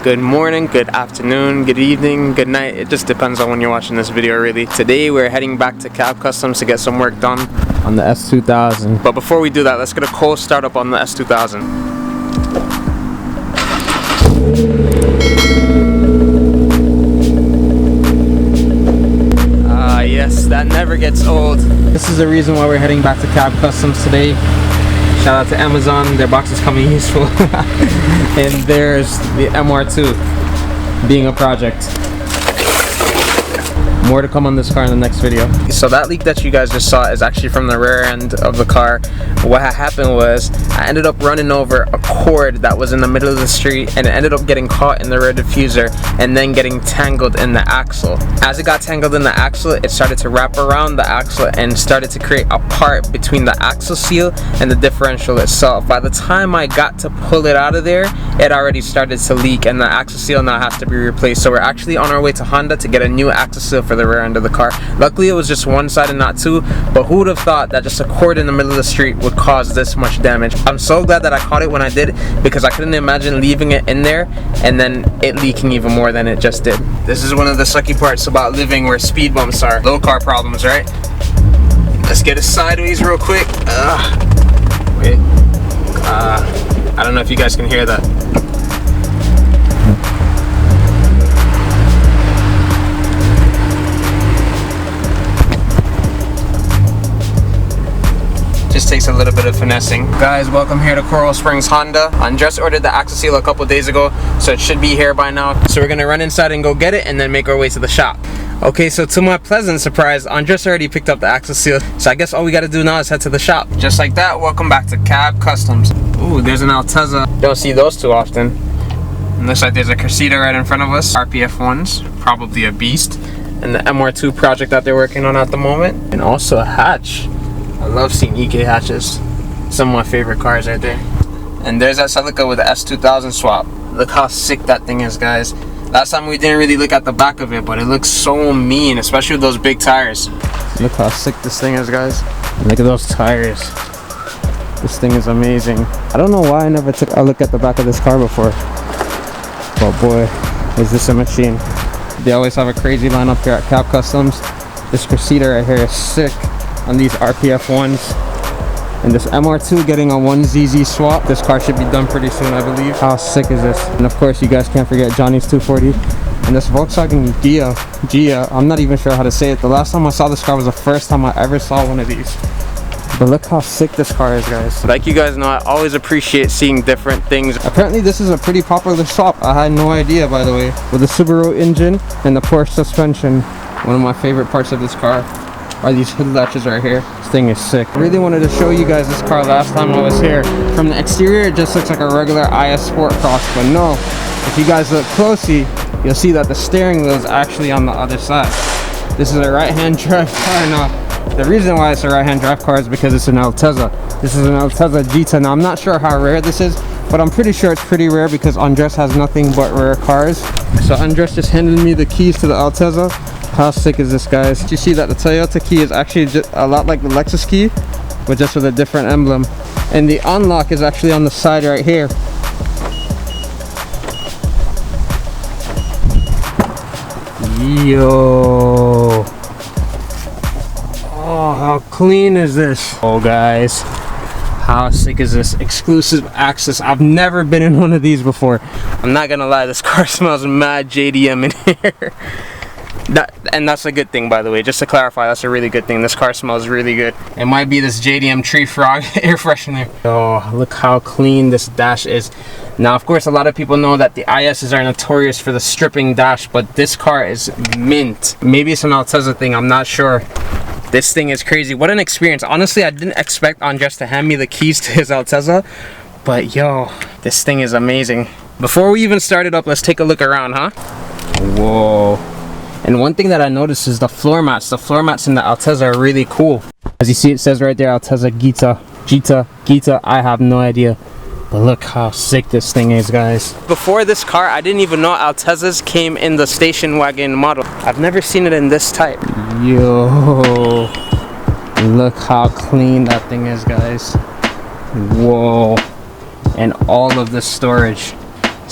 Good morning, good afternoon, good evening, good night. It just depends on when you're watching this video really. Today we're heading back to KAB Customs to get some work done on the S2000. But before we do that, let's get a cold start up on the S2000. Yes, that never gets old. This is the reason why we're heading back to KAB Customs today. Shout out to Amazon, their box is coming useful. And there's the MR2 being a project. More to come on this car in the next video. So that leak that you guys just saw is actually from the rear end of the car. What happened was I ended up running over a cord that was in the middle of the street, and it ended up getting caught in the rear diffuser and then getting tangled in the axle. As it got tangled in the axle, it started to wrap around the axle and started to create a part between the axle seal and the differential itself. By the time I got to pull it out of there, it already started to leak and the axle seal now has to be replaced. So we're actually on our way to Honda to get a new axle seal for the rear end of the car. Luckily it was just one side and not two, but who would have thought that just a cord in the middle of the street would cause this much damage. I'm so glad that I caught it when I did, because I couldn't imagine leaving it in there and then it leaking even more than it just did. This is one of the sucky parts about living where speed bumps are. Low car problems, right? Let's get it sideways real quick. Wait. I don't know if you guys can hear that. Just takes a little bit of finessing. Guys, welcome here to Coral Springs Honda. Andres ordered the axle seal a couple days ago, so it should be here by now. So we're gonna run inside and go get it and then make our way to the shop. Okay, so to my pleasant surprise, Andres already picked up the axle seal, so I guess all we gotta do now is head to the shop. Just like that, welcome back to KAB Customs. Ooh, there's an Altezza. Don't see those too often. And looks like there's a Cressida right in front of us. RPF ones, probably a beast. And the MR2 project that they're working on at the moment. And also a hatch. I love seeing EK hatches. Some of my favorite cars right there. And there's that Celica with the S2000 swap. Look how sick that thing is, guys. Last time we didn't really look at the back of it, but it looks so mean, especially with those big tires. Look how sick this thing is, guys. And look at those tires. This thing is amazing. I don't know why I never took a look at the back of this car before. But boy, is this a machine. They always have a crazy lineup here at KAB Customs. This Cressida right here is sick on these RPF ones. And this MR2 getting a 1ZZ swap. This car should be done pretty soon, I believe. How sick is this? And of course, you guys can't forget Johnny's 240. And this Volkswagen Gia, I'm not even sure how to say it. The last time I saw this car was the first time I ever saw one of these. But look how sick this car is, guys. Like you guys know, I always appreciate seeing different things. Apparently this is a pretty popular swap. I had no idea, by the way. With the Subaru engine and the Porsche suspension. One of my favorite parts of this car are these hood latches right here. This thing is sick. I really wanted to show you guys this car last time I was here. From the exterior, it just looks like a regular IS Sport Cross, but no. If you guys look closely, you'll see that the steering wheel is actually on the other side. This is a right-hand drive car now. The reason why it's a right-hand drive car is because it's an Altezza. This is an Altezza Gita. Now, I'm not sure how rare this is, but I'm pretty sure it's pretty rare because Andres has nothing but rare cars. So Andres just handed me the keys to the Altezza. How sick is this, guys? You see that the Toyota key is actually just a lot like the Lexus key, but just with a different emblem. And the unlock is actually on the side right here. Yo. Oh, how clean is this? Oh, guys. How sick is this? Exclusive access. I've never been in one of these before. I'm not gonna lie, this car smells mad JDM in here. And that's a good thing, by the way. Just to clarify, that's a really good thing. This car smells really good. It might be this JDM Tree Frog air freshener. Oh, look how clean this dash is. Now, of course, a lot of people know that the ISs are notorious for the stripping dash, but this car is mint. Maybe it's an Altezza thing, I'm not sure. This thing is crazy. What an experience. Honestly, I didn't expect Andres to hand me the keys to his Altezza, but yo, this thing is amazing. Before we even start it up, let's take a look around, huh? Whoa. And one thing that I noticed is the floor mats. The floor mats in the Altezza are really cool. As you see, it says right there, Altezza Gita. Gita, I have no idea. But look how sick this thing is, guys. Before this car, I didn't even know Altezzas came in the station wagon model. I've never seen it in this type. Yo, look how clean that thing is, guys. Whoa. And all of the storage.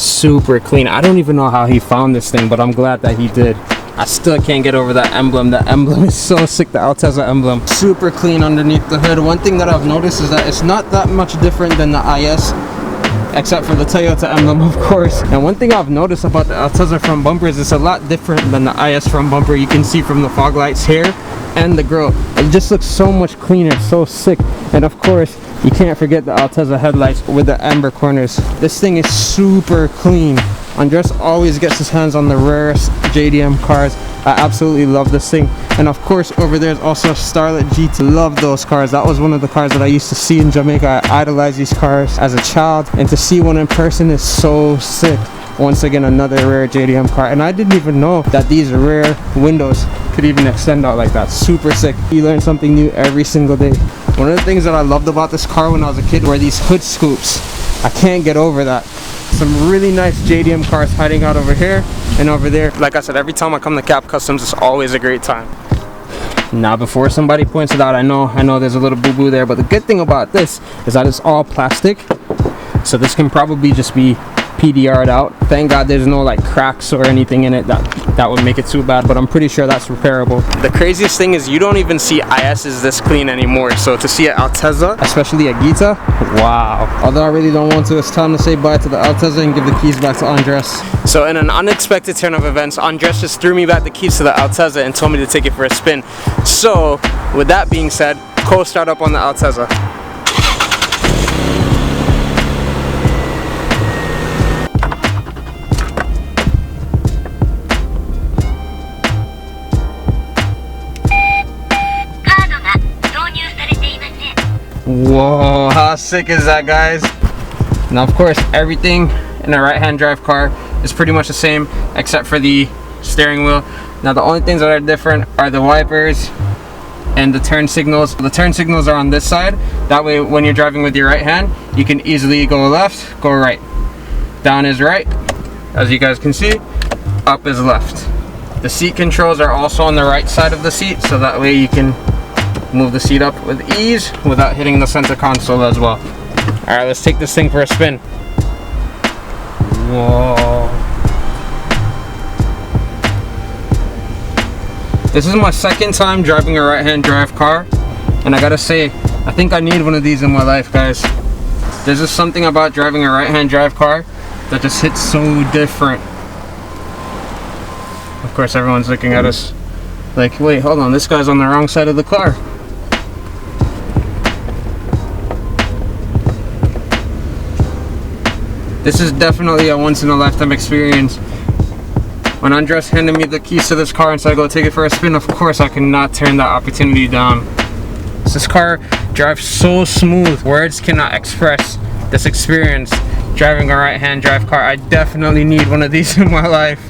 super clean. I don't even know how he found this thing, but I'm glad that he did. I still can't get over that emblem. The emblem is so sick, the Altezza emblem. Super clean underneath the hood. One thing that I've noticed is that it's not that much different than the IS, except for the Toyota emblem, of course. And one thing I've noticed about the Altezza front bumper is it's a lot different than the IS front bumper. You can see from the fog lights here and the grille. It just looks so much cleaner, so sick. And of course, you can't forget the Altezza headlights with the amber corners. This thing is super clean. Andres always gets his hands on the rarest JDM cars. I absolutely love this thing. And of course, over there is also a Starlet Gita. Love those cars. That was one of the cars that I used to see in Jamaica. I idolized these cars as a child, and to see one in person is so sick. Once again, another rare JDM car. And I didn't even know that these rare windows could even extend out like that. Super sick. You learn something new every single day. One of the things that I loved about this car when I was a kid were these hood scoops. I can't get over that. Some really nice JDM cars hiding out over here and over there. Like I said, every time I come to KAB Customs, it's always a great time. Now, before somebody points it out, I know there's a little boo-boo there, but the good thing about this is that it's all plastic. So this can probably just be PDR'd out. Thank God there's no like cracks or anything in it that would make it too bad, but I'm pretty sure that's repairable. The craziest thing is you don't even see IS's this clean anymore. So to see an Altezza, especially a Gita, wow. Although I really don't want to, it's time to say bye to the Altezza and give the keys back to Andres. So in an unexpected turn of events, Andres just threw me back the keys to the Altezza and told me to take it for a spin. So with that being said, co-start up on the Altezza. Whoa, how sick is that, guys? Now of course, everything in a right-hand drive car is pretty much the same except for the steering wheel. Now the only things that are different are the wipers and the turn signals. The turn signals are on this side. That way when you're driving with your right hand, you can easily go left, go right. Down is right, as you guys can see. Up is left. The seat controls are also on the right side of the seat, so that way you can move the seat up with ease without hitting the center console as well. All right, let's take this thing for a spin. Whoa. This is my second time driving a right-hand drive car, and I gotta say, I think I need one of these in my life, guys. There's just something about driving a right-hand drive car that just hits so different. Of course, everyone's looking at us like, wait, hold on, this guy's on the wrong side of the car. This is definitely a once-in-a-lifetime experience. When Andres handed me the keys to this car and said go take it for a spin, of course I cannot turn that opportunity down. This car drives so smooth, words cannot express this experience driving a right-hand drive car. I definitely need one of these in my life.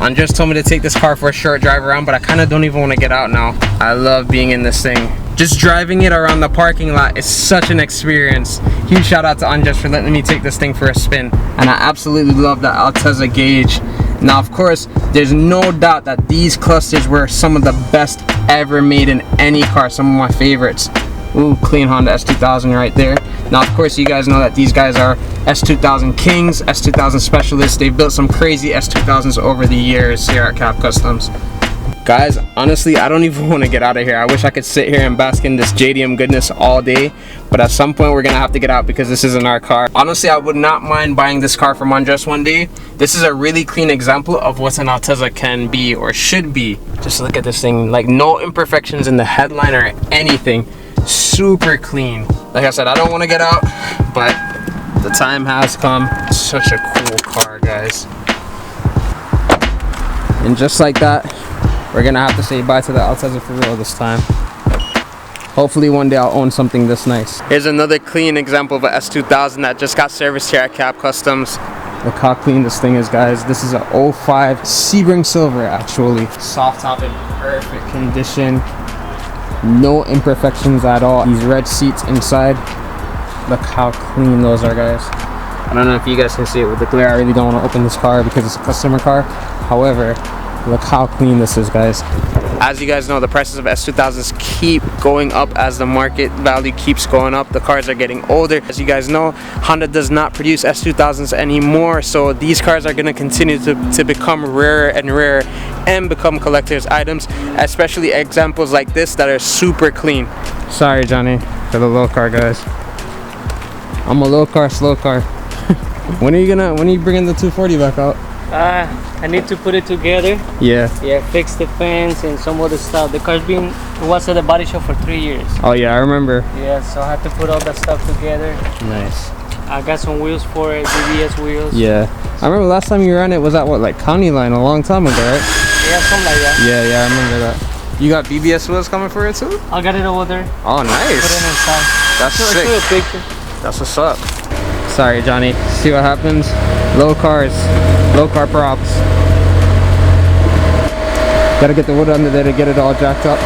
Andres told me to take this car for a short drive around, but I kind of don't even want to get out now. I love being in this thing. Just driving it around the parking lot is such an experience. Huge shout out to Andres for letting me take this thing for a spin. And I absolutely love the Altezza gauge. Now of course, there's no doubt that these clusters were some of the best ever made in any car, some of my favorites. Ooh, clean Honda S2000 right there. Now of course you guys know that these guys are S2000 kings, S2000 specialists. They've built some crazy S2000s over the years here at KAB Customs. Guys, honestly, I don't even want to get out of here. I wish I could sit here and bask in this JDM goodness all day, but at some point we're gonna have to get out because this isn't our car. Honestly, I would not mind buying this car from Andres one day. This is a really clean example of what an Altezza can be or should be. Just look at this thing, like no imperfections in the headline or anything. Super clean. Like I said, I don't want to get out, but the time has come. It's such a cool car, guys. And just like that, we're gonna have to say bye to the Altezza for real this time. Hopefully one day I'll own something this nice. Here's another clean example of a S2000 that just got serviced here at KAB Customs. Look how clean this thing is, guys. This is a 05 Sebring Silver, actually. Soft top in perfect condition. No imperfections at all. These red seats inside. Look how clean those are, guys. I don't know if you guys can see it with the glare. I really don't want to open this car because it's a customer car. However, look how clean this is, guys. As you guys know, the prices of S2000s keep going up as the market value keeps going up. The cars are getting older. As you guys know, Honda does not produce S2000s anymore, so these cars are going to continue to become rarer and rarer and become collector's items, especially examples like this that are super clean. Sorry, Johnny, for the low car, guys. I'm a low car, slow car. When are you bringing the 240 back out? I need to put it together. Yeah, fix the fence and some other stuff. The car's was at the body shop for 3 years. oh yeah, I remember. Yeah, so I had to put all that stuff together. Nice. I got some wheels for it, BBS wheels. Yeah, I remember last time you ran it was at what, like County Line a long time ago, right? Yeah, something like that. Yeah, I remember that. You got BBS wheels coming for it too? I got it over there. Oh, nice. Put it inside. That's sick. Show you a picture. That's what's up. Sorry, Johnny. See what happens? Low cars, low car props. Gotta get the wood under there to get it all jacked up.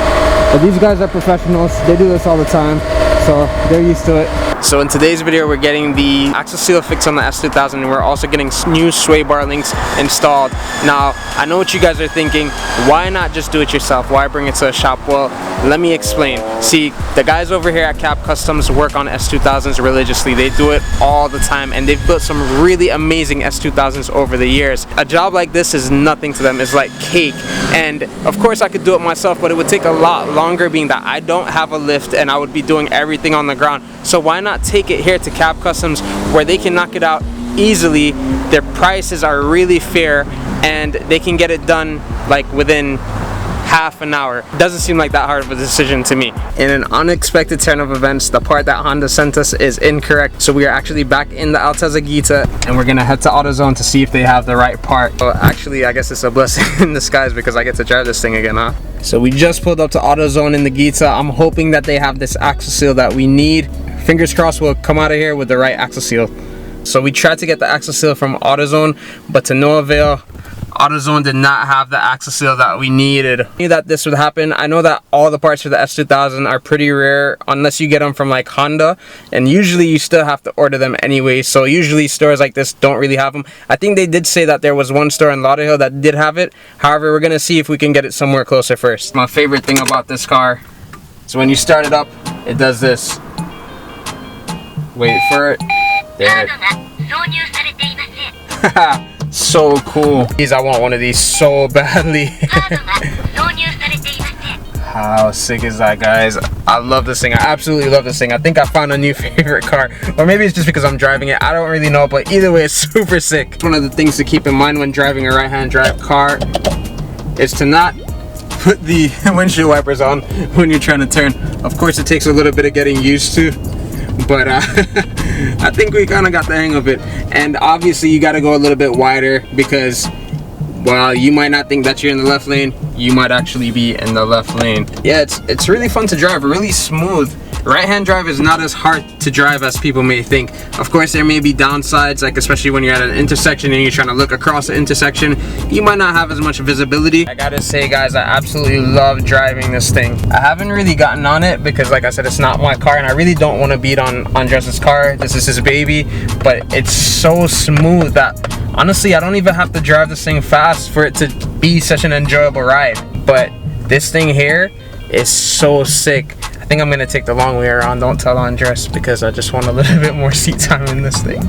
But these guys are professionals. They do this all the time, so they're used to it. So in today's video, we're getting the axle seal fixed on the S2000, and we're also getting new sway bar links installed. Now, I know what you guys are thinking. Why not just do it yourself? Why bring it to a shop? Well, let me explain. See, the guys over here at KAB Customs work on S2000s religiously. They do it all the time, and they've built some really amazing S2000s over the years. A job like this is nothing to them. It's like cake. And of course, I could do it myself, but it would take a lot longer, being that I don't have a lift and I would be doing everything on the ground. So why not take it here to KAB Customs, where they can knock it out easily? Their prices are really fair, and they can get it done like within half an hour. Doesn't seem like that hard of a decision to me. In an unexpected turn of events, the part that Honda sent us is incorrect, so we are actually back in the Altezza Gita, and we're gonna head to AutoZone to see if they have the right part. Well, actually, I guess it's a blessing in disguise because I get to drive this thing again, huh? So we just pulled up to AutoZone in the Gita. I'm hoping that they have this axle seal that we need. Fingers crossed we'll come out of here with the right axle seal. So we tried to get the axle seal from AutoZone, but to no avail. AutoZone did not have the axle seal that we needed. I knew that this would happen. I know that all the parts for the S2000 are pretty rare unless you get them from like Honda, and usually you still have to order them anyway, so usually stores like this don't really have them. I think they did say that there was one store in Lauderhill that did have it. However, we're gonna see if we can get it somewhere closer first. My favorite thing about this car is when you start it up, it does this. Wait for it. There. So cool. I want one of these so badly. How sick is that, guys? I love this thing. I absolutely love this thing. I think I found a new favorite car, or maybe it's just because I'm driving it. I don't really know, but either way, it's super sick. One of the things to keep in mind when driving a right-hand drive car is to not put the windshield wipers on when you're trying to turn. Of course, it takes a little bit of getting used to, but I think we kind of got the hang of it. And obviously you got to go a little bit wider because, well, you might not think that you're in the left lane, you might actually be in the left lane. Yeah, it's really fun to drive, really smooth. Right-hand drive is not as hard to drive as people may think. Of course, there may be downsides, like especially when you're at an intersection and you're trying to look across the intersection, you might not have as much visibility. I gotta say, guys, I absolutely love driving this thing. I haven't really gotten on it because, like I said, it's not my car, and I really don't want to beat on Andres' car. This is his baby, but it's so smooth that honestly, I don't even have to drive this thing fast for it to be such an enjoyable ride. But this thing here is so sick. I think I'm gonna take the long way around. Don't tell Andres, because I just want a little bit more seat time in this thing.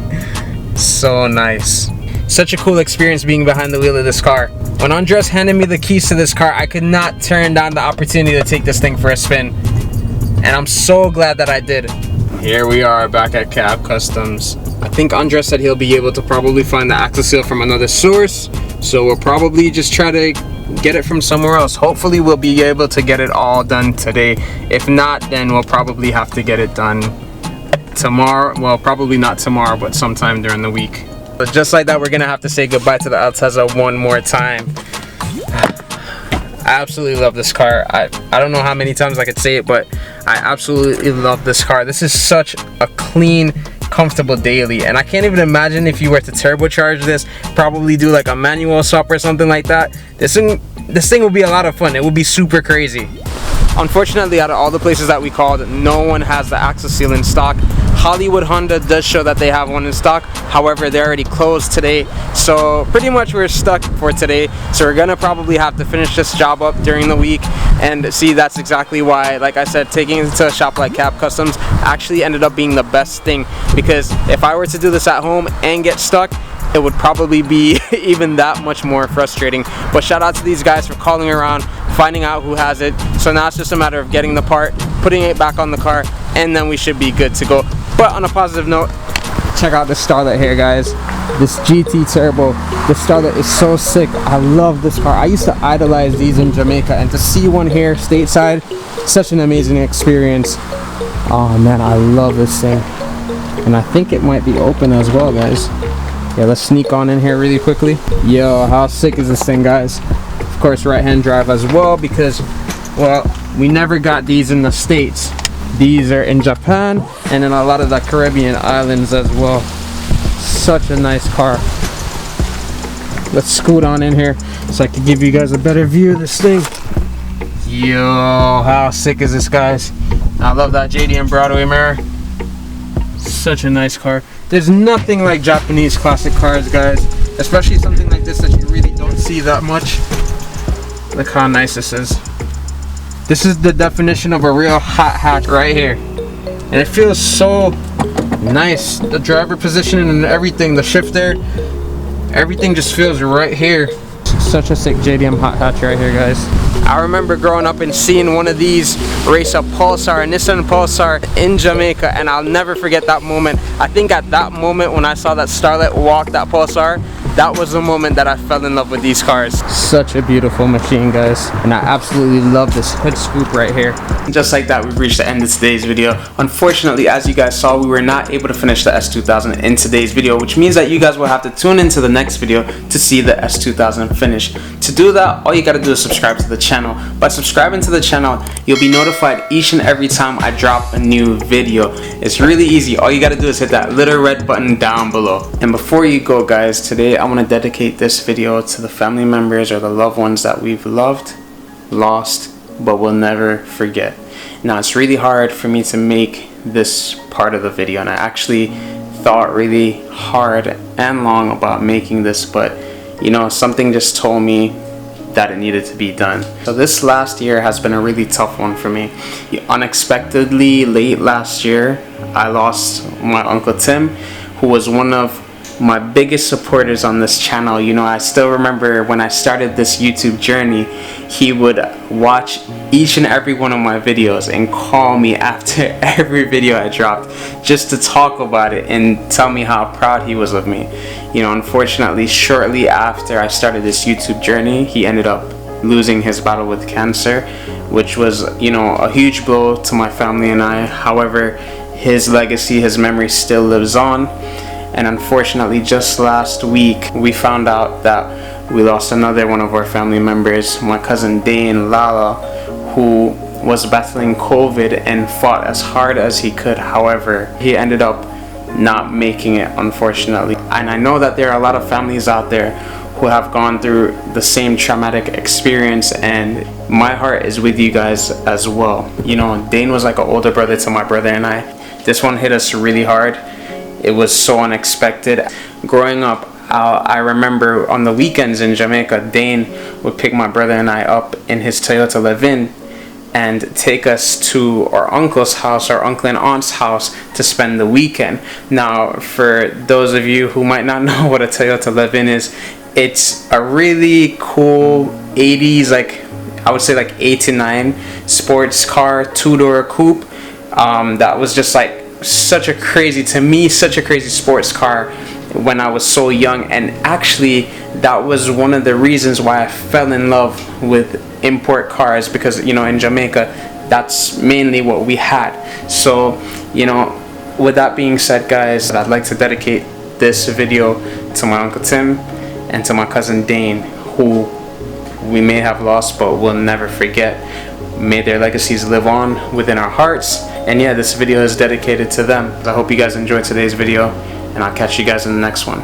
So nice. Such a cool experience being behind the wheel of this car. When Andres handed me the keys to this car, I could not turn down the opportunity to take this thing for a spin. And I'm so glad that I did. Here we are back at KAB Customs. I think Andres said he'll be able to probably find the axle seal from another source, so we'll probably just try to get it from somewhere else. Hopefully we'll be able to get it all done today. If not, then we'll probably have to get it done tomorrow. Well, probably not tomorrow, but sometime during the week. But just like that, we're gonna have to say goodbye to the Altezza one more time. I absolutely love this car. I don't know how many times I could say it, but I absolutely love this car. This is such a clean, comfortable daily, and I can't even imagine if you were to turbocharge this, probably do like a manual swap or something like that. This thing would be a lot of fun. It would be super crazy. Unfortunately, out of all the places that we called, no one has the axle seal in stock. Hollywood Honda does show that they have one in stock. However, they're already closed today, so pretty much we're stuck for today. So we're gonna probably have to finish this job up during the week. And see, that's exactly why, like I said, taking it to a shop like KAB Customs actually ended up being the best thing, because if I were to do this at home and get stuck, it would probably be even that much more frustrating. But shout out to these guys for calling around, finding out who has it. So now it's just a matter of getting the part, putting it back on the car, and then we should be good to go. But on a positive note, check out this Starlet here, guys. This GT Turbo. This Starlet is so sick. I love this car. I used to idolize these in Jamaica, and to see one here stateside, such an amazing experience. Oh man, I love this thing. And I think it might be open as well, guys. Yeah, let's sneak on in here really quickly. Yo, how sick is this thing, guys? Of course, right-hand drive as well, because, well, we never got these in the States. These are in Japan and in a lot of the Caribbean islands as well. Such a nice car. Let's scoot on in here so I can give you guys a better view of this thing. Yo, how sick is this, guys? I love that JDM Broadway mirror. Such a nice car. There's nothing like Japanese classic cars, guys, especially something like this that you really don't see that much. Look how nice this is. This is the definition of a real hot hatch right here, and it feels so nice. The driver position and everything, the shifter, everything just feels right here. Such a sick JDM hot hatch right here, guys. I remember growing up and seeing one of these race a Pulsar, a Nissan Pulsar in Jamaica, and I'll never forget that moment. I think at that moment when I saw that Starlet walk that Pulsar, that was the moment that I fell in love with these cars. Such a beautiful machine, guys, and I absolutely love this hood scoop right here. Just like that, we've reached the end of today's video. Unfortunately, as you guys saw, we were not able to finish the S2000 in today's video, which means that you guys will have to tune into the next video to see the S2000 finish. To do that, all you gotta do is subscribe to the channel. By subscribing to the channel, you'll be notified each and every time I drop a new video. It's really easy. All you gotta do is hit that little red button down below. And before you go, guys, today I want to dedicate this video to the family members or the loved ones that we've loved, lost, but will never forget. Now, it's really hard for me to make this part of the video, and I actually thought really hard and long about making this, but you know, something just told me that it needed to be done. So this last year has been a really tough one for me. Unexpectedly late last year, I lost my Uncle Tim, who was one of my biggest supporters on this channel. You know, I still remember when I started this YouTube journey, he would watch each and every one of my videos and call me after every video I dropped just to talk about it and tell me how proud he was of me. You know, unfortunately, shortly after I started this YouTube journey, he ended up losing his battle with cancer, which was, you know, a huge blow to my family and I. However, his legacy, his memory still lives on. And unfortunately, just last week, we found out that we lost another one of our family members, my cousin Dane Lala, who was battling COVID and fought as hard as he could. However, he ended up not making it, unfortunately. And I know that there are a lot of families out there who have gone through the same traumatic experience, and my heart is with you guys as well. You know, Dane was like an older brother to my brother and I. This one hit us really hard. It was so unexpected. Growing up, I remember on the weekends in Jamaica, Dane would pick my brother and I up in his Toyota Live-In and take us to our uncle's house, our uncle and aunt's house, to spend the weekend. Now, for those of you who might not know what a Toyota Live-In is, it's a really cool 80s, like I would say like 89 sports car, two-door coupe. That was just like such a crazy sports car when I was so young, and actually that was one of the reasons why I fell in love with import cars, because you know, in Jamaica that's mainly what we had. So you know, with that being said, guys, I'd like to dedicate this video to my Uncle Tim and to my cousin Dane, who we may have lost but we'll never forget. May their legacies live on within our hearts. And yeah, this video is dedicated to them. I hope you guys enjoyed today's video, and I'll catch you guys in the next one.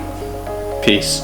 Peace.